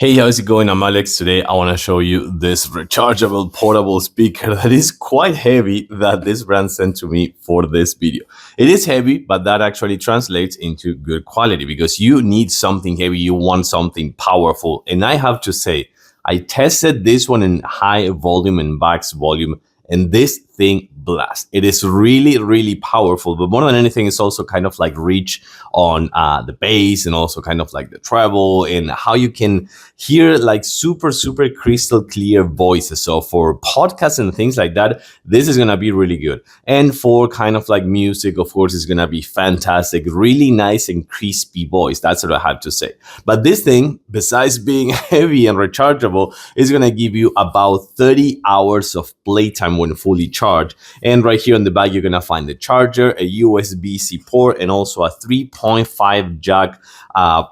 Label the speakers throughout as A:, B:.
A: Hey, how's it going? I'm Alex. Today I want to show you this rechargeable portable speaker that is quite heavy that this brand sent to me for this video. It is heavy, but that actually translates into good quality because you need something heavy, you want something powerful. And I have to say, I tested this one in high volume and max volume, and this thing blast. It is really, really powerful, but more than anything, it's also kind of like reach on the bass and also kind of like the treble and how you can hear like super, super crystal clear voices. So for podcasts and things like that, this is going to be really good. And for kind of like music, of course, it's going to be fantastic, really nice and crispy voice. That's what I have to say. But this thing, besides being heavy and rechargeable, is going to give you about 30 hours of playtime when fully charged. And right here on the back, you're going to find the charger, a USB-C port, and also a 3.5 jack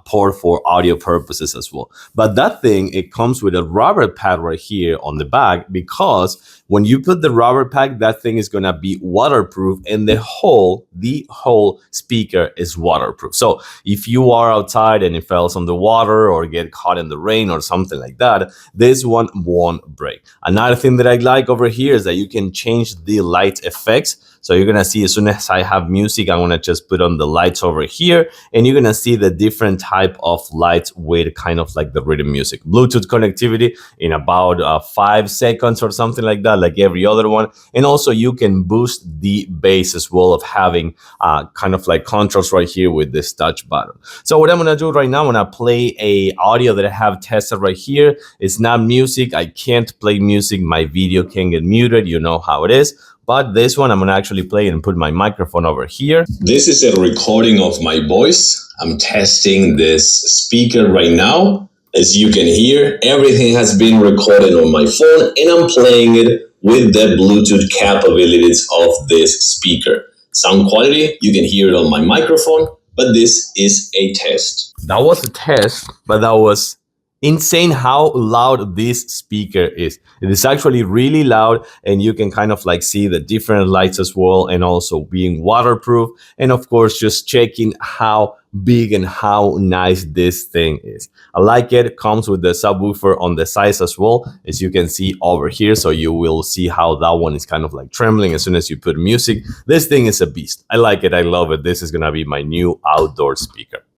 A: port for audio purposes as well. But that thing, it comes with a rubber pad right here on the back, because when you put the rubber pad, that thing is going to be waterproof, and the whole speaker is waterproof. So if you are outside and it falls on the water or get caught in the rain or something like that, this one won't break. Another thing that I like over here is that you can change the light effects. So you're going to see as soon as I have music, I'm going to just put on the lights over here, and you're going to see the different type of lights with kind of like the rhythm music. Bluetooth connectivity in about 5 seconds or something like that, like every other one. And also you can boost the bass as well of having kind of like controls right here with this touch button. So what I'm going to do right now, I'm going to play a audio that I have tested right here. It's not music. I can't play music. My video can get muted. You know how it is. But this one, I'm going to actually play and put my microphone over here. This is a recording of my voice. I'm testing this speaker right now. As you can hear, everything has been recorded on my phone, and I'm playing it with the Bluetooth capabilities of this speaker. Sound quality, you can hear it on my microphone, but this is a test. That was a test, but that was insane how loud this speaker is. It is actually really loud, and you can kind of like see the different lights as well, and also being waterproof, and of course just checking how big and how nice this thing is. I like it. It comes with the subwoofer on the sides as well, as you can see over here. So you will see how that one is kind of like trembling as soon as you put music. This thing is a beast. I like it. I love it. This is gonna be my new outdoor speaker.